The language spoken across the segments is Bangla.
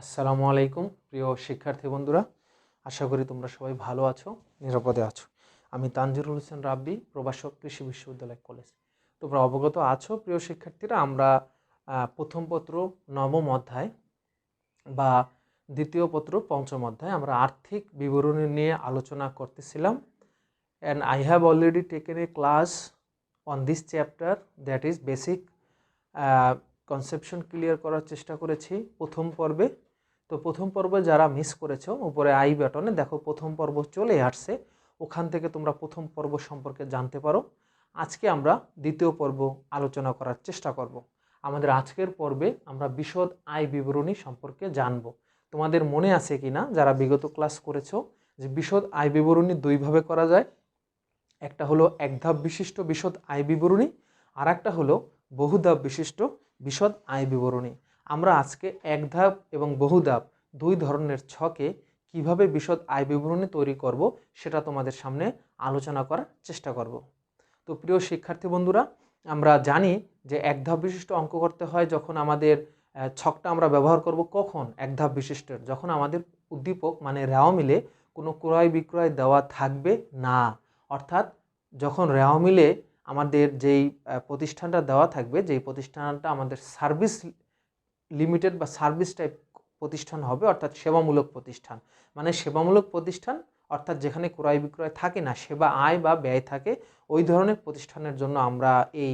আসসালামু আলাইকুম প্রিয় শিক্ষার্থী বন্ধুরা, আশা করি তোমরা সবাই ভালো আছো, নিরাপদে আছো। আমি তানজিরুল হোসেন রাব্বি, প্রভাষক, কৃষি বিশ্ববিদ্যালয় কলেজ। তোমরা অবগত আছো প্রিয় শিক্ষার্থীরা, আমরা প্রথম পত্র নবম অধ্যায় বা দ্বিতীয় পত্র পঞ্চম অধ্যায় আমরা আর্থিক বিবরণী নিয়ে আলোচনা করতেছিলাম। And I have already taken A class on this chapter, that is basic conception clear করার চেষ্টা করেছি প্রথম পর্বে। তো প্রথম পর্বে যারা মিস করেছো, উপরে আই বাটনে দেখো প্রথম পর্ব চলে আসছে, ওখান থেকে তোমরা প্রথম পর্ব সম্পর্কে জানতে পারো। আজকে আমরা দ্বিতীয় পর্ব আলোচনা করার চেষ্টা করব। আমাদের আজকের পর্বে আমরা বিশদ আয় বিবরণী সম্পর্কে জানব। তোমাদের মনে আছে কি না, যারা বিগত ক্লাস করেছো, যে বিশদ আয় বিবরণী দুইভাবে করা যায়। একটা হলো এক ধাপ বিশিষ্ট বিশদ আয় বিবরণী, আর একটা হলো বহুধাপ বিশিষ্ট বিশদ আয় বিবরণী। আমরা আজকে এক ধাপ এবং বহুধাপ দুই ধরনের ছকে কিভাবে বিশদ আয় বিবরণী তৈরি করব সেটা তোমাদের সামনে আলোচনা করার চেষ্টা করব। তো প্রিয় শিক্ষার্থী বন্ধুরা, আমরা জানি যে এক ধাপ বিশিষ্ট অঙ্ক করতে হয় যখন আমাদের ছকটা আমরা ব্যবহার করব কখন, এক ধাপ বিশিষ্টের যখন আমাদের উদ্দীপক মানে রেওয়া মিলে কোনো ক্রয় বিক্রয় দেওয়া থাকবে না। অর্থাৎ যখন রেওয়া মিলে আমাদের যেই প্রতিষ্ঠানটা দেওয়া থাকবে, যেই প্রতিষ্ঠানটা আমাদের সার্ভিস লিমিটেড বা সার্ভিস টাইপ প্রতিষ্ঠান হবে, অর্থাৎ সেবামূলক প্রতিষ্ঠান, মানে সেবামূলক প্রতিষ্ঠান অর্থাৎ যেখানে ক্রয় বিক্রয় থাকে না, সেবা আয় বা ব্যয় থাকে, ওই ধরনের প্রতিষ্ঠানের জন্য আমরা এই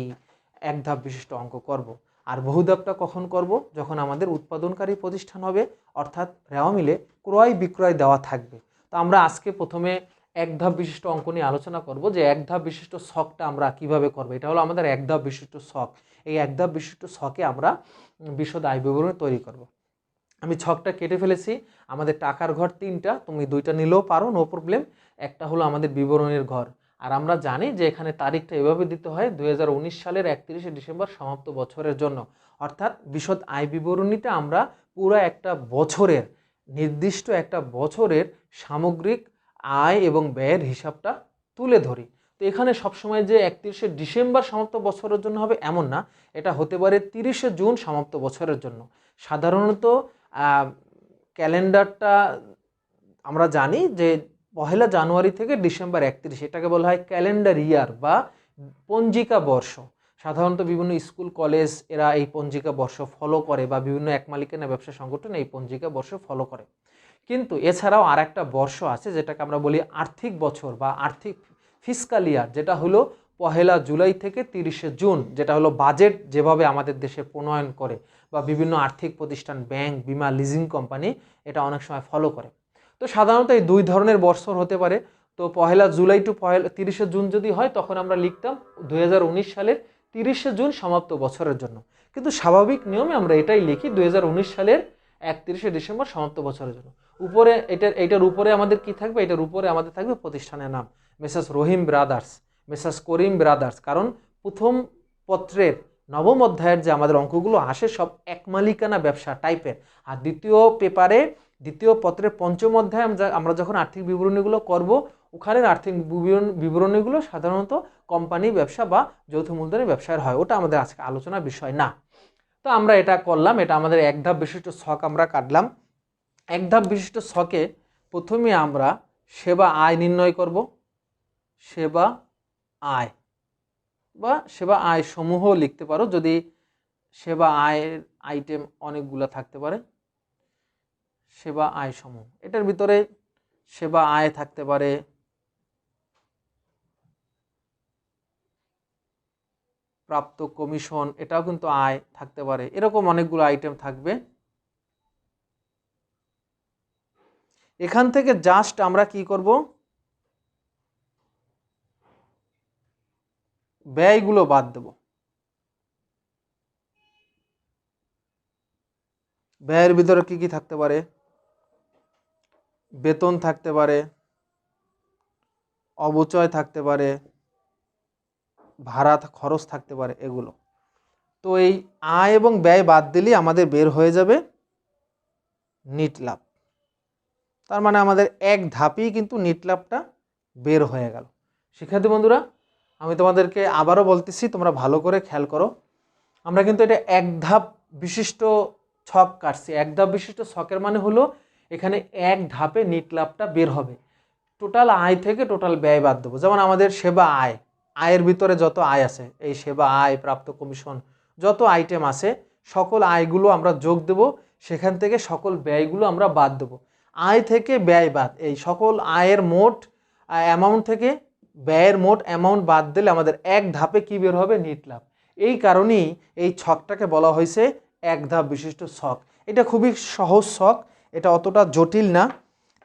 এক ধাপ বিশিষ্ট অঙ্ক করব। আর বহুধাপটা কখন করব, যখন আমাদের উৎপাদনকারী প্রতিষ্ঠান হবে, অর্থাৎ রেওয়া মিলে ক্রয় বিক্রয় দেওয়া থাকবে। তো আমরা আজকে প্রথমে এক ধাপ বিশিষ্ট অঙ্ক নিয়ে আলোচনা করব, যে এক ধাপ বিশিষ্ট ছকটা আমরা কিভাবে করব। এটা হলো আমাদের এক ধাপ বিশিষ্ট ছক। এই এক ধাপ বিশিষ্ট ছকে আমরা বিশদ আয় বিবরণী তৈরি করব। আমি ছকটা কেটে ফেলেছি। আমাদের টাকার ঘর তিনটা, তুমি দুইটা নিলেও পারো, নো প্রবলেম। একটা হলো আমাদের বিবরণীর ঘর। আর আমরা জানি যে এখানে তারিখটা এভাবে দিতে হয় 2019 সালের 31শে ডিসেম্বর সমাপ্ত বছরের জন্য। অর্থাৎ বিশদ আয় বিবরণীটা আমরা পুরো একটা বছরের, নির্দিষ্ট একটা বছরের সামগ্রিক আয় এবং ব্যয়ের হিসাবটা তুলে ধরি। তো এখানে সবসময় যে 31শে ডিসেম্বর সমাপ্ত বছরের জন্য হবে এমন না, এটা হতে পারে 30শে জুন সমাপ্ত বছরের জন্য। সাধারণত ক্যালেন্ডারটা আমরা জানি যে পহেলা জানুয়ারি থেকে ডিসেম্বর 31, এটাকে বলা হয় ক্যালেন্ডার ইয়ার বা পঞ্জিকা বর্ষ। সাধারণত বিভিন্ন স্কুল কলেজ এরা এই পঞ্জিকা বর্ষ ফলো করে, বা বিভিন্ন এক মালিকানা ব্যবসা সংগঠন এই পঞ্জিকা বর্ষ ফলো করে। কিন্তু এছাড়াও আর একটা বর্ষ আছে যেটাকে আমরা বলি আর্থিক বছর বা আর্থিক ফিসকাল ইয়ার, যেটা হলো পহেলা জুলাই থেকে 30শে জুন, যেটা হলো বাজেট যেভাবে আমাদের দেশে প্রণয়ন করে, বা বিভিন্ন আর্থিক প্রতিষ্ঠান, ব্যাংক, বিমা, লিজিং কোম্পানি এটা অনেক সময় ফলো করে। তো সাধারণত এই দুই ধরনের বর্ষর হতে পারে। তো পহেলা জুলাই টু 30শে জুন যদি হয়, তখন আমরা লিখতাম 2019 সালের 30শে জুন সমাপ্ত বছরের জন্য। কিন্তু স্বাভাবিক নিয়মে আমরা এটাই লিখি 2019 সালের 31শে ডিসেম্বর সমাপ্ত বছরের জন্য। উপরে এটার উপরে আমাদের কি থাকবে, এটার উপরে আমাদের থাকবে প্রতিষ্ঠানের নাম, মেসার্স রহিম ব্রাদার্স, মেসার্স করিম ব্রাদার্স। কারণ প্রথম পত্রের নবম অধ্যায়ের যে আমাদের অঙ্কগুলো আসে সব এক মালিকানা ব্যবসা টাইপের। আর দ্বিতীয় পত্রের পঞ্চম অধ্যায়ে আমরা যখন আর্থিক বিবরণীগুলো করব, ওখানের আর্থিক বিবরণীগুলো সাধারণত কোম্পানি ব্যবসা বা যৌথ মূলধনী ব্যবসায়ের হয়। ওটা আমাদের আজকে আলোচনার বিষয় না। তো আমরা এটা করলাম, এটা আমাদের এক ধাপ বিশিষ্ট ছক আমরা কাটলাম। এক ধাপ বিশিষ্ট ছকে প্রথমে আমরা সেবা আয় নির্ণয় করব। সেবা আয় বা সেবা আয় সমূহ লিখতে পারো, যদি সেবা আয়ের আইটেম অনেকগুলো থাকতে পারে। সেবা আয় সমূহ, এটার ভিতরে সেবা আয় থাকতে পারে প্রাপ্ত কমিশন, এটাও কিন্তু আয় থাকতে পারে, এরকম অনেকগুলো আইটেম থাকবে। এখান থেকে জাস্ট আমরা কি করব, ব্যয়গুলো বাদ দেব। ব্যয়ের ভিতরে কি কি থাকতে পারে, বেতন থাকতে পারে, অবচয় থাকতে পারে, ভাড়া খরচ থাকতে পারে, এগুলো। তো এই আয় এবং ব্যয় বাদ দিলেই আমাদের বের হয়ে যাবে নিট লাভ। তার মানে আমাদের এক ধাপেই কিন্তু নিট লাভটা বের হয়ে গেল। শিক্ষার্থী বন্ধুরা, আমি তোমাদেরকে আবারও বলতেছি, তোমরা ভালো করে খেয়াল করো। আমরা কিন্তু এটা এক ধাপ বিশিষ্ট ছক কাটছি। এক ধাপ বিশিষ্ট ছকের মানে হলো এখানে এক ধাপে নিট লাভটা বের হবে। টোটাল আয় থেকে টোটাল ব্যয় বাদ দেবো। যেমন আমাদের সেবা আয়, আয়ের ভিতরে যত আয় আছে, এই সেবা আয়, প্রাপ্ত কমিশন, যত আইটেম আছে সকল আয়গুলো আমরা যোগ দেব, সেখান থেকে সকল ব্যয়গুলো আমরা বাদ দেবো। আয় থেকে ব্যয় বাদ, এই সকল আয়ের মোট অ্যামাউন্ট থেকে ব্যয়ের মোট অ্যামাউন্ট বাদ দিলে আমাদের এক ধাপে কী বের হবে? নিট লাভ। এই কারণেই এই ছকটাকে বলা হয়েছে এক ধাপ বিশিষ্ট ছক। এটা খুবই সহজ ছক, এটা অতটা জটিল না।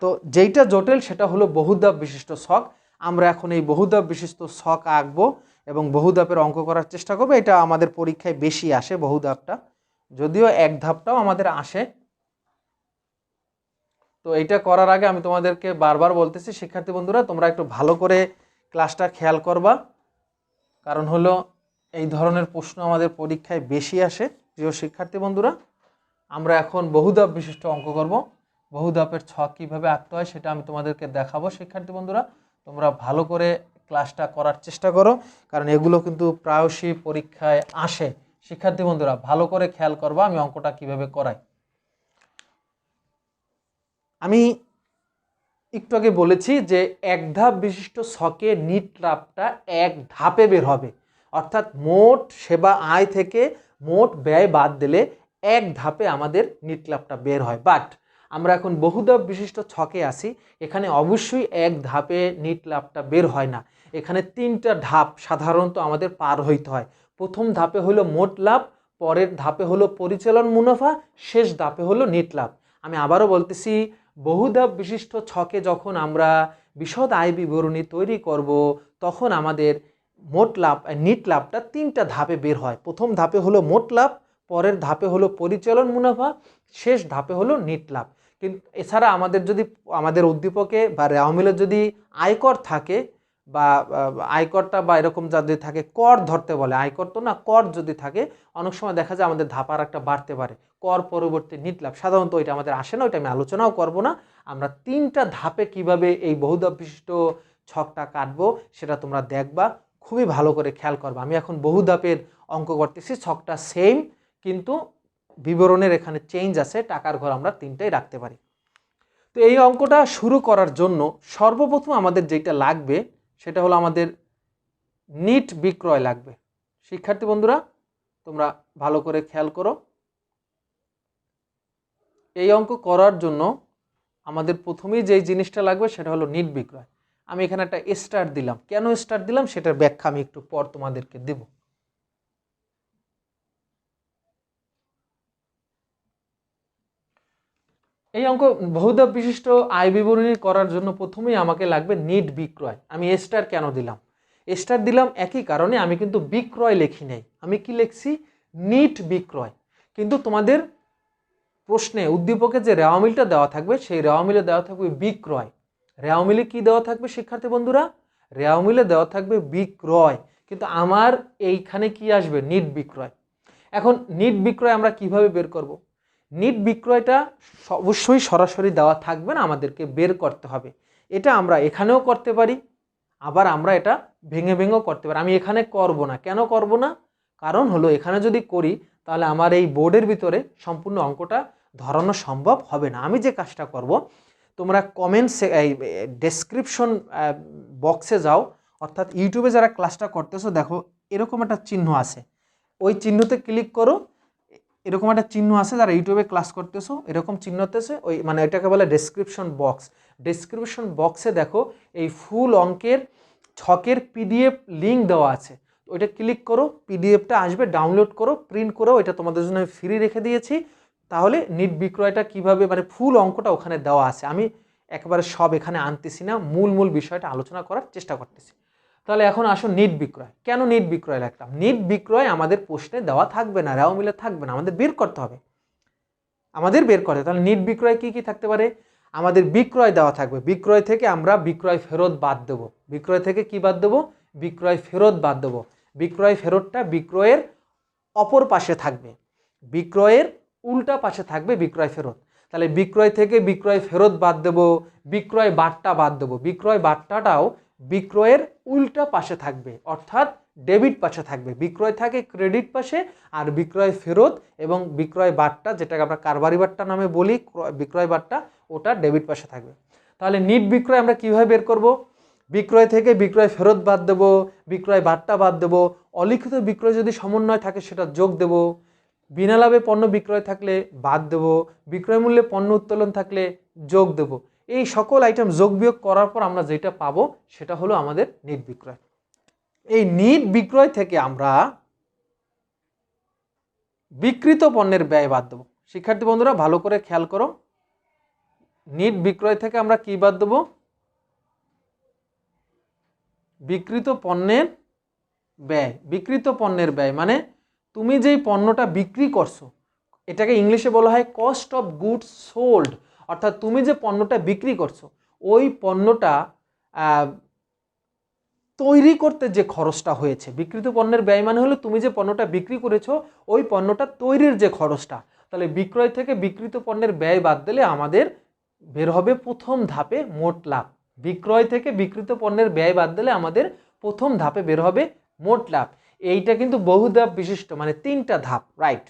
তো যেইটা জটিল সেটা হলো বহুধাপ বিশিষ্ট ছক। আমরা এখন এই বহুধাপ বিশিষ্ট ছক আঁকবো এবং বহুধাপের অঙ্ক করার চেষ্টা করবো। এটা আমাদের পরীক্ষায় বেশি আসে বহুধাপটা, যদিও এক ধাপটাও আমাদের আসে। তো এইটা করার আগে আমি তোমাদেরকে বারবার বলতেছি শিক্ষার্থী বন্ধুরা, তোমরা একটু ভালো করে ক্লাসটা খেয়াল করবা, কারণ হলো এই ধরনের প্রশ্ন আমাদের পরীক্ষায় বেশি আসে। প্রিয় শিক্ষার্থী বন্ধুরা, আমরা এখন বহুধাপ বিশিষ্ট অঙ্ক করব। বহুধাপের ছক কীভাবে আঁকতে হয় সেটা আমি তোমাদেরকে দেখাবো। শিক্ষার্থী বন্ধুরা, তোমরা ভালো করে ক্লাসটা করার চেষ্টা করো, কারণ এগুলো কিন্তু প্রায়শই পরীক্ষায় আসে। শিক্ষার্থী বন্ধুরা ভালো করে খেয়াল করবা আমি অঙ্কটা কিভাবে করাই। আমি একটু আগে বলেছি যে এক ধাপ বিশিষ্ট ছকে নিট লাভটা এক ধাপে বের হবে, অর্থাৎ মোট সেবা আয় থেকে মোট ব্যয় বাদ দিলে এক ধাপে আমাদের নিট লাভটা বের হয়। বাট আমরা এখন বহুধাপ বিশিষ্ট ছকে আসি, এখানে অবশ্যই এক ধাপে নিট লাভটা বের হয় না। এখানে তিনটা ধাপ সাধারণত আমাদের পার হইতে হয়। প্রথম ধাপে হলো মোট লাভ, পরের ধাপে হলো পরিচালন মুনাফা, শেষ ধাপে হলো নিট লাভ। আমি আবারও বলতেছি, বহুধাপ বিশিষ্ট ছকে যখন আমরা বিশদ আয় বিবরণী তৈরি করব, তখন আমাদের মোট লাভ নিট লাভটা তিনটা ধাপে বের হয়। প্রথম ধাপে হলো মোট লাভ, পরের ধাপে হলো পরিচালন মুনাফা, শেষ ধাপে হলো নিট লাভ। কিন্তু এছাড়া আমাদের যদি আমাদের উদ্দীপকে বা রেওয়ামিলে যদি আয়কর থাকে বা আয়করটা বা এরকম যদি থাকে, কর ধরতে বলে, আয়কর তো না, কর যদি থাকে, অনেক সময় দেখা যায় আমাদের ধাপার একটা বাড়তে পারে, কর পরবর্তী নিট লাভ। সাধারণত ওইটা আমাদের আসে না, ওইটা আমি আলোচনাও করব না। আমরা তিনটা ধাপে কিভাবে এই বহুধাপ বিশিষ্ট ছকটা কাটবো সেটা তোমরা দেখবা, খুবই ভালো করে খেয়াল করবা। আমি এখন বহুধাপের অঙ্ক করতেছি, ছকটা সেম কিন্তু বিবরণের এখানে চেঞ্জ আছে। টাকার ঘর আমরা তিনটাই রাখতে পারি। তো এই অঙ্কটা শুরু করার জন্য সর্বপ্রথম আমাদের যেটা লাগবে সেটা হলো আমাদের নিট বিক্রয় লাগবে। শিক্ষার্থী বন্ধুরা তোমরা ভালো করে খেয়াল করো, এই অঙ্ক করার জন্য আমাদের প্রথমেই যেই জিনিসটা লাগবে সেটা হলো নিট বিক্রয়। আমি এখানে একটা স্টার দিলাম, কেন স্টার দিলাম সেটার ব্যাখ্যা আমি একটু পর তোমাদেরকে দেব। এই অঙ্ক বহুধাপ বিশিষ্ট আয় বিবরণী করার জন্য প্রথমেই আমাকে লাগবে নিট বিক্রয়। আমি স্টার কেন দিলাম? স্টার দিলাম একই কারণে, আমি কিন্তু বিক্রয় লিখি নাই, আমি কি লিখছি? নিট বিক্রয়। কিন্তু তোমাদের প্রশ্নে উদ্দীপকে যে রেওয়ামিলটা দেওয়া থাকবে সেই রেওয়ামিলে দেওয়া থাকবে বিক্রয়। রেওয়ামিলে কি দেওয়া থাকবে শিক্ষার্থী বন্ধুরা? রেওয়ামিলে দেওয়া থাকবে বিক্রয়, কিন্তু আমার এইখানে কি আসবে? নিট বিক্রয়। এখন নিট বিক্রয় আমরা কিভাবে বের করব? নিট বিক্রয়টা অবশ্যই সরাসরি দেওয়া থাকবে না, আমাদেরকে বের করতে হবে। এটা আমরা এখানেও করতে পারি, আবার আমরা এটা ভেঙে ভেঙেও করতে পারি। আমি এখানে করব না, কেন করব না? কারণ হলো এখানে যদি করি তাহলে আমার এই বোর্ডের ভিতরে সম্পূর্ণ অঙ্কটা ধরানো সম্ভব হবে না। আমি যে কাজটা করব, তোমরা কমেন্টসে এই ডেসক্রিপশন বক্সে যাও, অর্থাৎ ইউটিউবে যারা ক্লাসটা করতেছো দেখো এরকম একটা চিহ্ন আছে, ওই চিহ্নতে ক্লিক করো। এরকম একটা চিহ্ন আছে, যারা ইউটিউবে ক্লাস করতেছো এরকম চিহ্নতেছে, ওই মানে এটাকে বলে ডেসক্রিপশন বক্স। ডেসক্রিপশন বক্সে দেখো এই ফুল অঙ্কের ছকের পিডিএফ লিঙ্ক দেওয়া আছে, ওইটা ক্লিক করো, পিডিএফটা আসবে, ডাউনলোড করো, প্রিন্ট করো, এটা তোমাদের জন্য আমি ফ্রি রেখে দিয়েছি। তাহলে নিট বিক্রয়টা কিভাবে, মানে ফুল অঙ্কটা ওখানে দেওয়া আছে। আমি একেবারে সব এখানে আনতেছি না, মূল বিষয়টা আলোচনা করার চেষ্টা করতেছি। তাহলে এখন আসো নিট বিক্রয়। কেন নিট বিক্রয় লিখলাম? নিট বিক্রয় আমাদের প্রশ্নে দেওয়া থাকবে না, রেওয়ামিলে থাকবে না, আমাদের বের করতে হবে, আমাদের বের করতে। তাহলে নিট বিক্রয় কি কি থাকতে পারে? আমাদের বিক্রয় দেওয়া থাকবে, বিক্রয় থেকে আমরা বিক্রয় ফেরত বাদ দেবো। বিক্রয় থেকে কি বাদ দেবো? বিক্রয় ফেরত বাদ দেবো। বিক্রয় ফেরতটা বিক্রয়ের অপর পাশে থাকবে, বিক্রয়ের উল্টা পাশে থাকবে বিক্রয় ফেরত। তাহলে বিক্রয় থেকে বিক্রয় ফেরত বাদ দেবো, বিক্রয় বাট্টা বাদ দেবো। বিক্রয় বাট্টাটাও বিক্রয়ের উল্টা পাশে থাকবে, অর্থাৎ ডেবিট পাশে থাকবে। বিক্রয় থাকে ক্রেডিট পাশে, আর বিক্রয় ফেরত এবং বিক্রয় বাট্টা, যেটাকে আমরা কারবারি বাট্টা নামে বলি, বিক্রয় বাট্টা, ওটা ডেবিট পাশে থাকবে। তাহলে নিট বিক্রয় আমরা কিভাবে বের করব? বিক্রয় থেকে বিক্রয় ফেরত বাদ দেব, বিক্রয় বাট্টা বাদ দেব, অলিখিত বিক্রয় যদি সমন্বয় থাকে সেটা যোগ দেব, বিনা লাভে পণ্য বিক্রয় থাকলে বাদ দেব, বিক্রয় মূল্যে পণ্য উত্তোলন থাকলে যোগ দেব। এই সকল আইটেম যোগ বিয়োগ করার পর আমরা যেটা পাবো সেটা হলো আমাদের নিট বিক্রয়। এই নিট বিক্রয় থেকে আমরা বিক্রিত পণ্যের ব্যয় বাদ দেবো। শিক্ষার্থী বন্ধুরা ভালো করে খেয়াল করো, নিট বিক্রয় থেকে আমরা কি বাদ দেবো? বিক্রিত পণ্যের ব্যয়। বিক্রিত পণ্যের ব্যয় মানে তুমি যেই পণ্যটা বিক্রি করছো, এটাকে ইংলিশে বলা হয় কস্ট অফ গুডস সোল্ড, অর্থাৎ তুমি যে পণ্যটা বিক্রি করছো ওই পণ্যটা তৈরি করতে যে খরচটা হয়েছে। বিক্রিত পণ্যের ব্যয় মানে হলো তুমি যে পণ্যটা বিক্রি করেছো ওই পণ্যটা তৈরির যে খরচটা। তাহলে বিক্রয় থেকে বিক্রিত পণ্যের ব্যয় বাদ দিলে আমাদের বের হবে প্রথম ধাপে মোট লাভ। বিক্রয় থেকে বিক্রিত পণ্যের ব্যয় বাদ দিলে আমাদের প্রথম ধাপে বের হবে মোট লাভ। এইটা কিন্তু বহুধাপ বিশিষ্ট, মানে 3টা ধাপ, রাইট।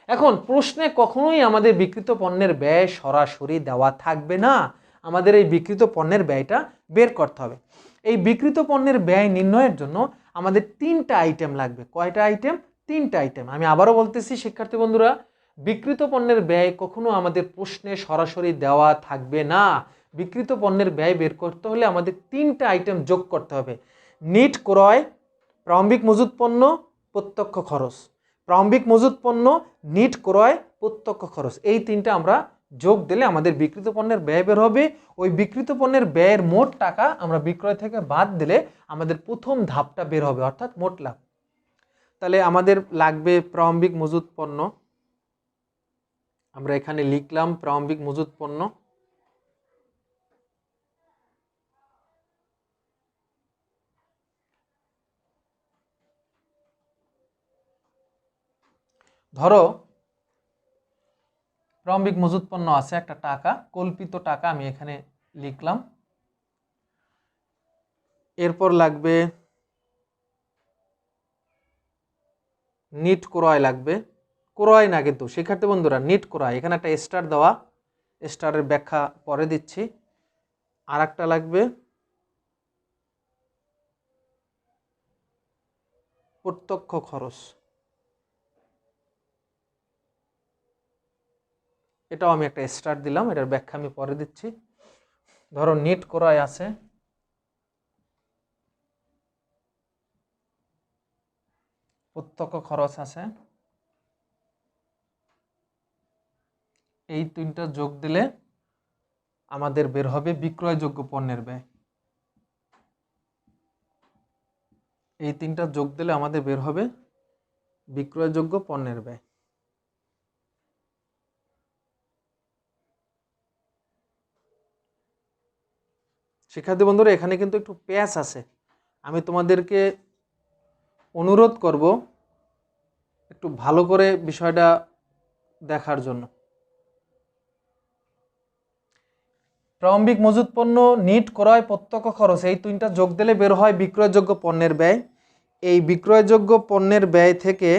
এখন প্রশ্নে কখনোই আমাদের বিক্রিত পণ্যের ব্যয় সরাসরি দেওয়া থাকবে না, আমাদের এই বিক্রিত পণ্যের ব্যয়টা বের করতে হবে। এই বিক্রিত পণ্যের ব্যয় নির্ণয়ের জন্য আমাদের 3টা আইটেম লাগবে। কয়টা আইটেম? 3টা আইটেম। আমি আবারও বলতেছি শিক্ষার্থী বন্ধুরা, বিক্রিত পণ্যের ব্যয় কখনো আমাদের প্রশ্নে সরাসরি দেওয়া থাকবে না। বিক্রিত পণ্যের ব্যয় বের করতে হলে আমাদের 3টা আইটেম যোগ করতে হবে। নিট ক্রয়, প্রারম্ভিক মজুত পণ্য, প্রত্যক্ষ খরচ। প্রারম্ভিক মজুত পণ্য, নিট ক্রয়, প্রত্যক্ষ খরচ, এই 3টা আমরা যোগ দিলে আমাদের বিক্রিত পণ্যের ব্যয় বের হবে। ওই বিক্রিত পণ্যের ব্যয়ের মোট টাকা আমরা বিক্রয় থেকে বাদ দিলে আমাদের প্রথম ধাপটা বের হবে, অর্থাৎ মোট লাভ। তাহলে আমাদের লাগবে প্রারম্ভিক মজুত পণ্য, আমরা এখানে লিখলাম প্রারম্ভিক মজুত পণ্য। ধরো প্রারম্ভিক মজুত পণ্য আছে একটা টাকা, কল্পিত টাকা আমি এখানে লিখলাম। এরপর লাগবে নিট ক্রয় লাগবে, ক্রয় না কিন্তু শিক্ষার্থী বন্ধুরা, নিট ক্রয়, এখানে একটা স্টার দেওয়া, স্টারের ব্যাখ্যা পরে দিচ্ছি। আর একটা লাগবে প্রত্যক্ষ খরচ, এটাও আমি একটা স্টার দিলাম, এটার ব্যাখ্যা আমি পরে দিচ্ছি। ধরো নিট ক্রয় আছে, প্রত্যক্ষ খরচ আছে, এই 3টা যোগ দিলে আমাদের বের হবে বিক্রয়যোগ্য পণ্যের ব্যয়। এই 3টা যোগ দিলে আমাদের বের হবে বিক্রয়যোগ্য পণ্যের ব্যয়। শিক্ষার্থী বন্ধুরা এখানে কিন্তু একটু প্যাচ আছে, আমি তোমাদেরকে অনুরোধ করব একটু ভালো করে বিষয়টা দেখার জন্য। প্রারম্ভিক মজুত পণ্য, নিট ক্রয়, প্রত্যক্ষ খরচ, এই 3টা যোগ দিলে বের হয় বিক্রয়যোগ্য পণ্যের ব্যয়। এই বিক্রয়যোগ্য পণ্যের ব্যয় থেকে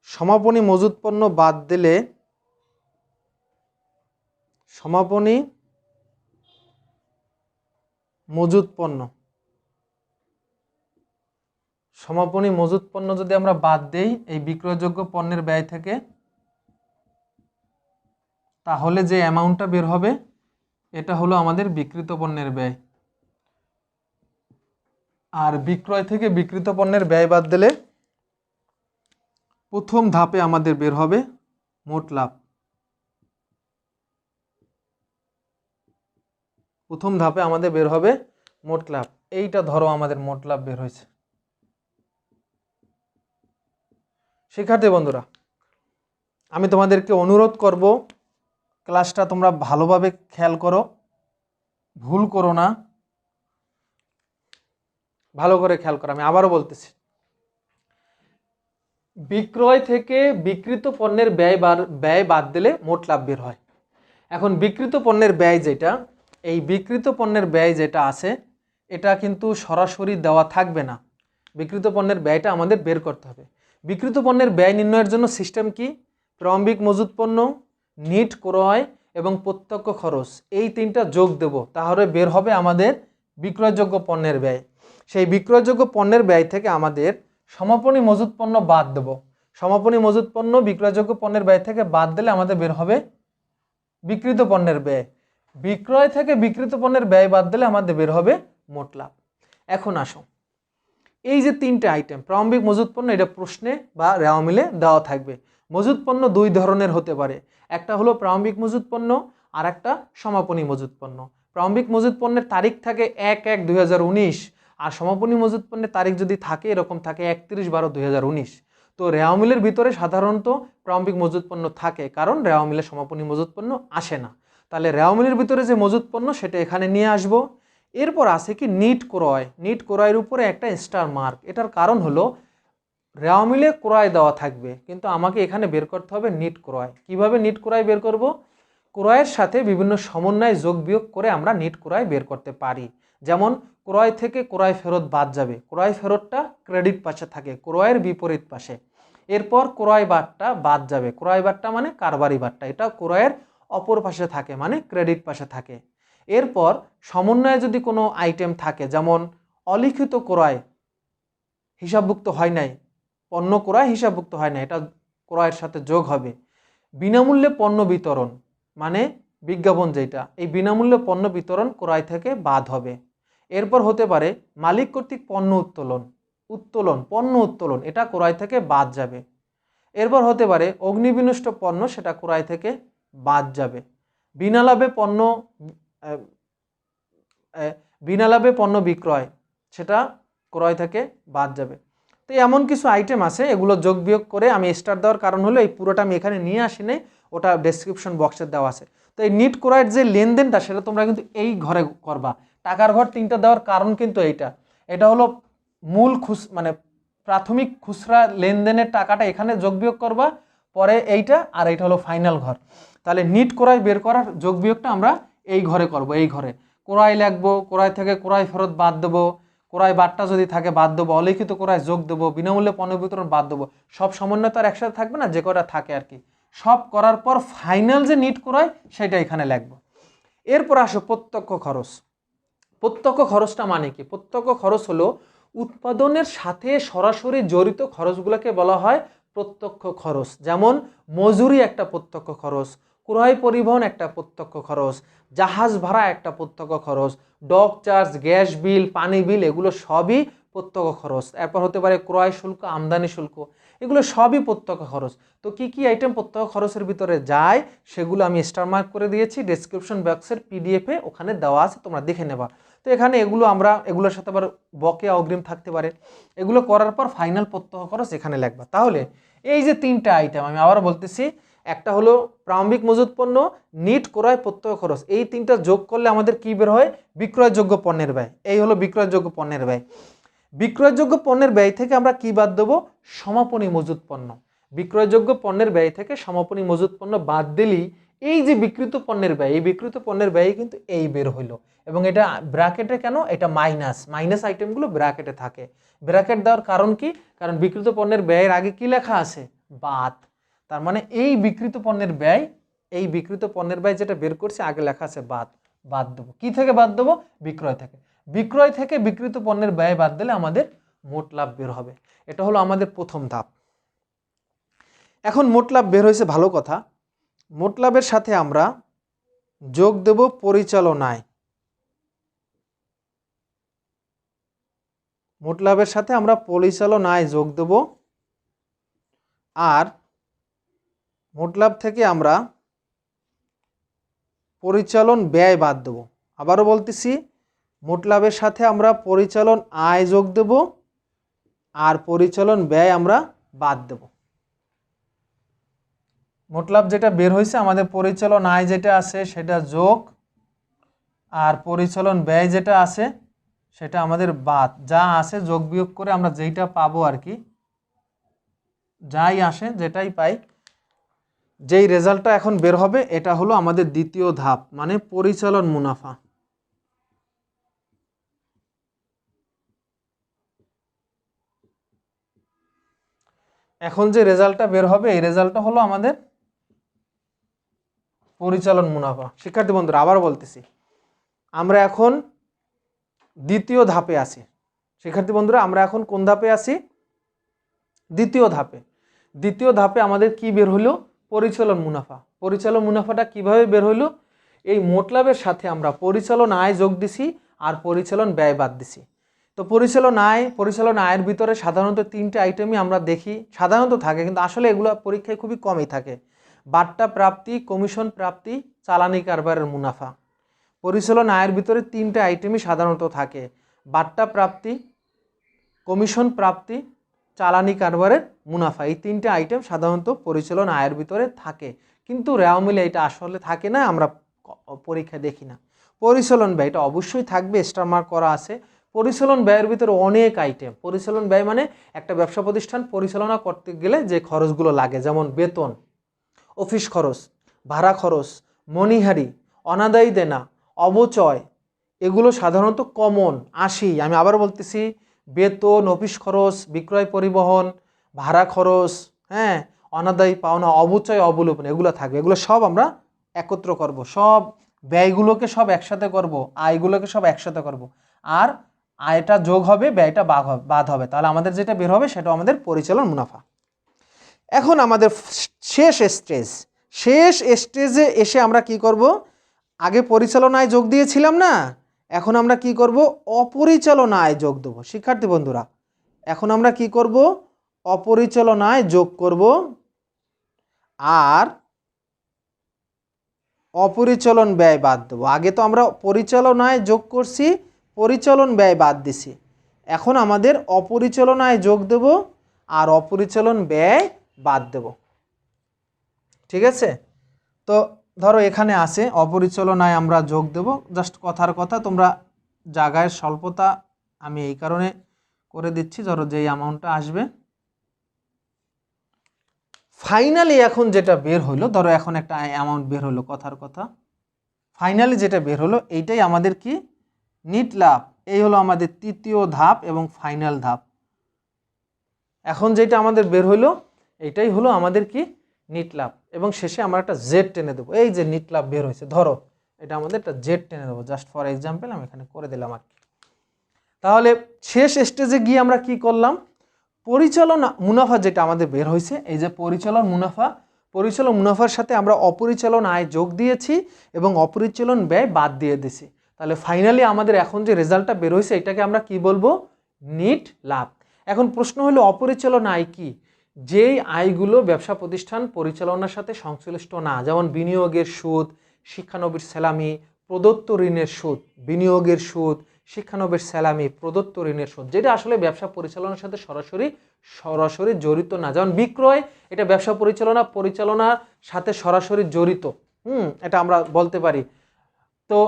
সমাপনী মজুত পণ্য বাদ দিলে সমাপনী মজুত পণ্য, সমাপনী মজুত পণ্য যদি আমরা বাদ দেই এই বিক্রয়যোগ্য পণ্যের ব্যয় থেকে, তাহলে যে অ্যামাউন্টটা বের হবে এটা হলো আমাদের বিক্রিত পণ্যের ব্যয়। আর বিক্রয় থেকে বিক্রিত পণ্যের ব্যয় বাদ দিলে প্রথম ধাপে আমাদের বের হবে মোট লাভ। প্রথম ধাপে আমাদের বের হবে মোট লাভ। এইটা ধরো আমাদের মোট লাভ বের হয়েছে। শিক্ষার্থী বন্ধুরা আমি তোমাদেরকে অনুরোধ করব ক্লাসটা তোমরা ভালোভাবে খেয়াল করো, ভুল করো না, ভালো করে খেয়াল করো। আমি আবারও বলতেছি, বিক্রয় থেকে বিক্রিত পণ্যের ব্যয় বাদ দিলে মোট লাভ বের হয়। এখন বিক্রিত পণ্যের ব্যয় যেটা, এই বিক্রিত পণ্যের ব্যয় যেটা আছে এটা কিন্তু সরাসরি দেওয়া থাকবে না, বিক্রিত পণ্যের ব্যয়টা আমাদের বের করতে হবে। বিক্রিত পণ্যের ব্যয় নির্ণয়ের জন্য সিস্টেম কি? প্রারম্ভিক মজুত পণ্য, নিট ক্রয় এবং প্রত্যক্ষ খরচ, এই তিনটা যোগ দেব, তাহলে বের হবে আমাদের বিক্রয়যোগ্য পণ্যের ব্যয়। সেই বিক্রয়যোগ্য পণ্যের ব্যয় থেকে আমাদের সমাপনী মজুত পণ্য বাদ দেব। সমাপনী মজুত পণ্য বিক্রয়যোগ্য পণ্যের ব্যয় থেকে বাদ দিলে আমাদের বের হবে বিক্রিত পণ্যের ব্যয়। বিক্রয় থেকে বিক্রিত পণ্যের ব্যয় বাদ দিলে আমাদের বের হবে মোট লাভ। এখন আসো, এই যে তিনটে আইটেম প্রারম্ভিক মজুত পণ্য, এটা প্রশ্নে বা রেওয়া মিলে দেওয়া থাকবে। মজুত পণ্য দুই ধরনের হতে পারে, একটা হলো প্রারম্ভিক মজুত পণ্য আর একটা সমাপনী মজুত পণ্য। প্রারম্ভিক মজুত পণ্যের তারিখ থাকে 1/1/2019 আর সমাপনী মজুত পণ্যের তারিখ যদি থাকে এরকম থাকে 31/12/2019। তো রেওয়া মিলের ভিতরে সাধারণত প্রারম্ভিক মজুত পণ্য থাকে, কারণ রেওয়া মিলে সমাপনী মজুত পণ্য আসে না। তাহলে রেওয়া মিলের ভিতরে যে মজুত পণ্য সেটা এখানে নিয়ে আসবো। এরপর আছে কি নিট ক্রয়। নিট ক্রয়ের উপরে একটা স্টার মার্ক, এটার কারণ হলো রেওয়া মিলে ক্রয় দেওয়া থাকবে, কিন্তু আমাকে এখানে বের করতে হবে নিট ক্রয়। কিভাবে নিট ক্রয় বের করব? ক্রয়ের সাথে বিভিন্ন সমন্বয় যোগ বিয়োগ করে আমরা নিট ক্রয় বের করতে পারি। যেমন ক্রয় থেকে ক্রয় ফেরত বাদ যাবে, ক্রয় ফেরতটা ক্রেডিট পাশে থাকে, ক্রয়ের বিপরীত পাশে। এরপর ক্রয় বারটা বাদ যাবে, ক্রয় বারটা মানে কারবারি বারটা, এটা ক্রয়ের অপর পাশে থাকে মানে ক্রেডিট পাশে থাকে। এরপর সমন্বয়ে যদি কোনো আইটেম থাকে, যেমন অলিখিত ক্রয় হিসাবভুক্ত হয় নাই, পণ্য ক্রয় হিসাবভুক্ত হয় না, এটা ক্রয়ের সাথে যোগ হবে। বিনামূল্যে পণ্য বিতরণ মানে বিজ্ঞাপন যেটা, এই বিনামূল্যে পণ্য বিতরণ ক্রয় থেকে বাদ হবে। এরপর হতে পারে মালিক কর্তৃক পণ্য পণ্য উত্তোলন, এটা ক্রয় থেকে বাদ যাবে। এরপর হতে পারে অগ্নিবিনষ্ট পণ্য, সেটা ক্রয় থেকে বাদ যাবে। বিনা লাভে পণ্য বিক্রয়, সেটা ক্রয় থেকে বাদ যাবে। তো এমন কিছু আইটেম আছে, এগুলো যোগ বিয়োগ করে আমি স্টার দেওয়ার কারণ হলো এই পুরোটা আমি এখানে নিয়ে আসিনি, ওটা ডেসক্রিপশন বক্সে দেওয়া আছে। তো এই নিট ক্রয়ের যে লেনদেনটা সেটা তোমরা কিন্তু এই ঘরে করবা। টাকার ঘর তিনটা দেওয়ার কারণ কিন্তু এটা হলো মূল মানে প্রাথমিক খুচরা লেনদেনের টাকাটা এখানে যোগ বিয়োগ করবা, পরে এইটা, আর এইটা হলো ফাইনাল ঘর। তাহলে নিট ক্রয় বের করার যোগ বিয়োগটা আমরা এই ঘরে করব। এই ঘরে ক্রয় লিখবো, ক্রয় থেকে ক্রয় ফেরত বাদ দেবো, ক্রয় বারটা যদি থাকে বাদ দেবো, অলিখিত ক্রয় যোগ দেবো, বিনামূল্যে পণ্য বিতরণ বাদ দেবো। সব সমন্বয় তো আর একসাথে থাকবে না, যে কটা থাকে আর কি। সব করার পর ফাইনাল যে নিট ক্রয় সেটা এখানে লিখবো। এরপর আসো প্রত্যক্ষ খরচ। প্রত্যক্ষ খরচটা মানে কি? প্রত্যক্ষ খরচ হলো উৎপাদনের সাথে সরাসরি জড়িত খরচগুলোকে বলা হয় প্রত্যক্ষ খরচ। যেমন মজুরি একটা প্রত্যক্ষ খরচ, ক্রয় পরিবহন একটা প্রত্যক্ষ খরচ, জাহাজ ভাড়া একটা প্রত্যক্ষ খরচ, ডক চার্জ, গ্যাস বিল, পানি বিল, এগুলো সবই প্রত্যক্ষ খরচ। এরপর হতে পারে ক্রয় শুল্ক, আমদানি শুল্ক, এগুলো সবই প্রত্যক্ষ খরচ। তো কি কি আইটেম প্রত্যক্ষ খরচের ভিতরে যায় সেগুলো আমি স্টার মার্ক করে দিয়েছি ডেসক্রিপশন বক্সের পিডিএফে, ওখানে দেওয়া আছে, তোমরা দেখে নেবা। তো এখানে এগুলোর সাথে আবার বকেয়া অগ্রিম থাকতে পারে। এগুলো করার পর ফাইনাল প্রত্যক্ষ খরচ এখানে লিখবা। তাহলে এই যে তিনটা আইটেম আমি আবার বলতেছি, একটা হলো প্রারম্ভিক মজুত পণ্য, নিট ক্রয়, প্রত্যক্ষ খরচ, এই তিনটা যোগ করলে আমাদের কি বের হয়? বিক্রয়যোগ্য পণ্যের ব্যয়। এই হলো বিক্রয়যোগ্য পণ্যের ব্যয়। বিক্রয়যোগ্য পণ্যের ব্যয় থেকে আমরা কি বাদ দেবো? সমাপনী মজুত পণ্য। বিক্রয়যোগ্য পণ্যের ব্যয় থেকে সমাপনী মজুত পণ্য বাদ দিলেই এই যে বিক্রিত পণ্যের ব্যয়, এই বিক্রিত পণ্যের ব্যয় কিন্তু এই বের হইলো। এবং এটা ব্র্যাকেটে কেন? এটা মাইনাস আইটেমগুলো ব্র্যাকেটে থাকে। ব্র্যাকেট দেওয়ার কারণ কি? কারণ বিক্রিত পণ্যের ব্যয়ের আগে কি লেখা আছে? বাদ। তার মানে এই বিক্রিত পণ্যের ব্যয় যেটা বের করছে আগে লেখা আছে বাদ দেবো। কি থেকে বাদ দেবো? বিক্রয় থেকে। বিক্রয় থেকে বিক্রিত পণ্যের ব্যয় বাদ দিলে আমাদের মোট লাভ বের হবে। এটা হলো আমাদের প্রথম ধাপ। এখন মোট লাভ বের হয়েছে, ভালো কথা। মোট লাভের সাথে আমরা যোগ দেব পরিচালনায়। মোট লাভের সাথে আমরা পরিচালনায় যোগ দেব, আর মোট লাভ থেকে আমরা পরিচালন ব্যয় বাদ দেব। আবারও বলতেছি, মোট লাভের সাথে আমরা পরিচালন আয় যোগ দেব, আর পরিচালন ব্যয় আমরা বাদ দেব। মোট লাভ যেটা বের হয়েছে আমাদের পরিচালন আয় যেটা আছে সেটা যোগ, আর পরিচালন ব্যয় যেটা আছে সেটা আমাদের বাদ। যা আছে যোগ বিয়োগ করে আমরা যেইটা পাবো আর কি, যাই আসে যেটাই পাই, যেই রেজাল্টটা এখন বের হবে এটা হলো আমাদের দ্বিতীয় ধাপ, মানে পরিচালন মুনাফা। এখন যে রেজাল্টটা বের হবে এই রেজাল্টটা হলো আমাদের পরিচালন মুনাফা। শিক্ষার্থী বন্ধুরা আবার বলতেছি, আমরা এখন দ্বিতীয় ধাপে আছি। শিক্ষার্থী বন্ধুরা আমরা এখন কোন ধাপে আছি? দ্বিতীয় ধাপে। দ্বিতীয় ধাপে আমাদের কি বের হলো? পরিচালন মুনাফা। পরিচালন মুনাফাটা কিভাবে বের হলো? এই মোট লাভের সাথে আমরা পরিচালন আয় যোগ দিছি আর পরিচালন ব্যয় বাদ দিছি। তো পরিচালন আয়ের ভিতরে সাধারণত তিনটে আইটেমই আমরা দেখি, সাধারণত থাকে, কিন্তু আসলে এগুলো পরীক্ষায় খুবই কমই থাকে। বাট্টা প্রাপ্তি, কমিশন প্রাপ্তি, চালানি কারবারের মুনাফা। পরিচালন আয়ের ভিতরে তিনটে আইটেমই সাধারণত থাকে, বাট্টা প্রাপ্তি, কমিশন প্রাপ্তি, চালানি কারবারের মুনাফা। এই তিনটে আইটেম সাধারণত পরিচালন আয়ের ভিতরে থাকে, কিন্তু রেওয়া মিলে এটা আসলে থাকে না, আমরা পরীক্ষা দেখি না। পরিচালন ব্যয় এটা অবশ্যই থাকবে, স্টার মার্ক করা আছে। পরিচালন ব্যয়ের ভিতরে অনেক আইটেম। পরিচালন ব্যয় মানে একটা ব্যবসা প্রতিষ্ঠান পরিচালনা করতে গেলে যে খরচগুলো লাগে, যেমন বেতন, অফিস খরচ, ভাড়া খরচ, মনিহারি, অনাদায়ী দেনা, অবচয়, এগুলো সাধারণত কমন আসি। আমি আবার বলতেছি, বেতন, অফিস খরচ, বিক্রয় পরিবহন, ভাড়া খরচ, হ্যাঁ, অনাদায়ী পাওনা, অবচয়, অবলোপন, এগুলো থাকবে। এগুলো সব আমরা একত্র করব, সব ব্যয়গুলোকে সব একসাথে করব, আয়গুলোকে সব একসাথে করব, আর আয়টা যোগ হবে, ব্যয়টা বাদ হবে, তাহলে আমাদের যেটা বের হবে সেটা আমাদের পরিচালন মুনাফা। এখন আমাদের শেষ স্টেজে এসে আমরা কি করব? আগে পরিচালনায় যোগ দিয়েছিলাম না, এখন আমরা কি করব? অপরিচালনায় যোগ দেব। শিক্ষার্থী বন্ধুরা এখন আমরা কি করব? অপরিচালনায় যোগ করব, আর অপরিচালন ব্যয় বাদ দেবো। আগে তো আমরা পরিচালনায় যোগ করছি, পরিচালন ব্যয় বাদ দিছি, এখন আমাদের অপরিচালনায় যোগ দেব আর অপরিচালন ব্যয় বাদ দেব। ঠিক আছে? তো ধরো এখানে আছে অপরিচালনায় আমরা যোগ দেব, জাস্ট কথার কথা, তোমরা জায়গায় স্বল্পতা আমি এই কারণে করে দিচ্ছি, ধরো যেই অ্যামাউন্টটা আসবে ফাইনালি এখন যেটা বের হলো, ধরো এখন একটা অ্যামাউন্ট বের হলো, কথার কথা, ফাইনালি যেটা বের হলো এইটাই আমাদের কি? নিট লাভ। এই হলো আমাদের তৃতীয় ধাপ এবং ফাইনাল ধাপ। এখন যেটা আমাদের বের হলো এইটাই হলো আমাদের কি? নিট লাভ। এবং শেষে আমরা একটা জেড টেনে দেবো। এই যে নিট লাভ বের হয়েছে, ধরো এটা আমাদের একটা জেড টেনে দেবো, জাস্ট ফর এক্সাম্পল আমি এখানে করে দিলাম আর কি। তাহলে শেষ স্টেজে গিয়ে আমরা কি করলাম? পরিচালন মুনাফা যেটা আমাদের বের হয়েছে, এই যে পরিচালন মুনাফার সাথে আমরা অপরিচালন আয় যোগ দিয়েছি এবং অপরিচালন ব্যয় বাদ দিয়ে দিয়েছি। তাহলে ফাইনালি আমাদের এখন যে রেজাল্টটা বের হয়েছে এটাকে আমরা কি বলবো? নিট লাভ। এখন প্রশ্ন হলো অপরিচালন আয় কি? যেই আয়গুলো ব্যবসা প্রতিষ্ঠান পরিচালনার সাথে সংশ্লিষ্ট না, যেমন বিনিয়োগের সুদ, শিক্ষানবিশ স্যালামি, প্রদত্ত ঋণের সুদ, বিনিয়োগের সুদ, শিক্ষানবিশ স্যালামি, প্রদত্ত ঋণের সুদ, যেটা আসলে ব্যবসা পরিচালনার সাথে সরাসরি জড়িত না। যেমন বিক্রয়, এটা ব্যবসা পরিচালনার সাথে সরাসরি জড়িত, এটা আমরা বলতে পারি। তো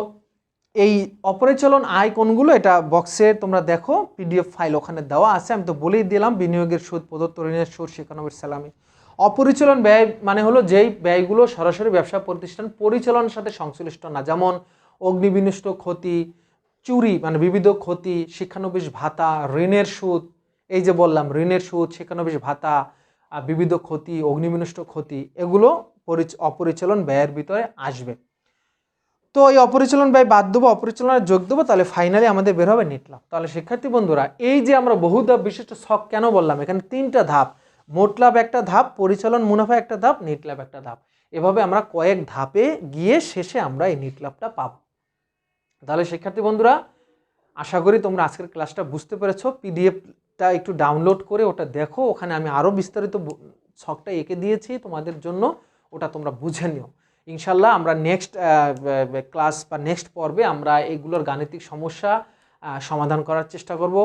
এই অপরিচালন আয় কোনগুলো, এটা বক্সে তোমরা দেখো, পিডিএফ ফাইল ওখানে দেওয়া আছে, আমি তো বলেই দিলাম, বিনিয়োগের সুদ, প্রদত্ত ঋণের সুদ, শিক্ষানবিশ স্যালামি। অপরিচালন ব্যয় মানে হলো যেই ব্যয়গুলো সরাসরি ব্যবসা প্রতিষ্ঠান পরিচালনার সাথে সংশ্লিষ্ট না, যেমন অগ্নিবিনষ্ট ক্ষতি, চুরি মানে বিবিধ ক্ষতি, শিক্ষানবিশ ভাতা, ঋণের সুদ, এই যে বললাম ঋণের সুদ, শিক্ষানবিশ ভাতা, বিবিধ ক্ষতি, অগ্নিবিনষ্ট ক্ষতি, এগুলো অপরিচালন ব্যয়ের ভিতরে আসবে। তো এই অপরিচালন ব্যয় বাদ দেবো, অপরিচালনায় যোগ দেবো, তাহলে ফাইনালি আমাদের বের হবে নিট লাভ। তাহলে শিক্ষার্থী বন্ধুরা এই যে আমরা বহুধাপ বিশিষ্ট ছক কেন বললাম, এখানে তিনটা ধাপ, মোট লাভ একটা ধাপ, পরিচালন মুনাফা একটা ধাপ, নিট লাভ একটা ধাপ, এভাবে আমরা কয়েক ধাপে গিয়ে শেষে আমরা এই নিট লাভটা পাবো। তাহলে শিক্ষার্থী বন্ধুরা আশা করি তোমরা আজকের ক্লাসটা বুঝতে পেরেছো। পিডিএফটা একটু ডাউনলোড করে ওটা দেখো, ওখানে আমি আরও বিস্তারিত ছকটা এঁকে দিয়েছি তোমাদের জন্য, ওটা তোমরা বুঝে নিও। ইনশাল্লাহ আমরা নেক্সট ক্লাস বা নেক্সট পর্বে আমরা এগুলোর গাণিতিক সমস্যা সমাধান করার চেষ্টা করব।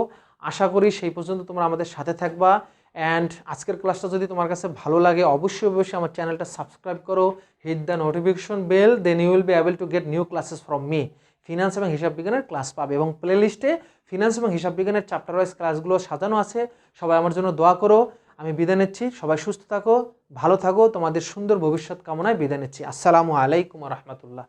আশা করি সেই পর্যন্ত তোমরা আমাদের সাথে থাকবা। অ্যান্ড আজকের ক্লাসটা যদি তোমার কাছে ভালো লাগে অবশ্যই আমার চ্যানেলটা সাবস্ক্রাইব করো, hit the notification bell, then you will be able to get new classes from me. Finance এবং হিসাব বিজ্ঞানের ক্লাস পাবে এবং প্লেলিস্টে ফিনান্স এবং হিসাব বিজ্ঞানের চ্যাপ্টার ওয়াইজ ক্লাসগুলো সাজানো আছে। সবাই আমার জন্য দোয়া করো। আমি বিদায় নিচ্ছি, সবাই সুস্থ থাকো, ভালো থাকো, তোমাদের সুন্দর ভবিষ্যৎ কামনায় বিদায় নিচ্ছি। আসসালামু আলাইকুম ওয়া রাহমাতুল্লাহ।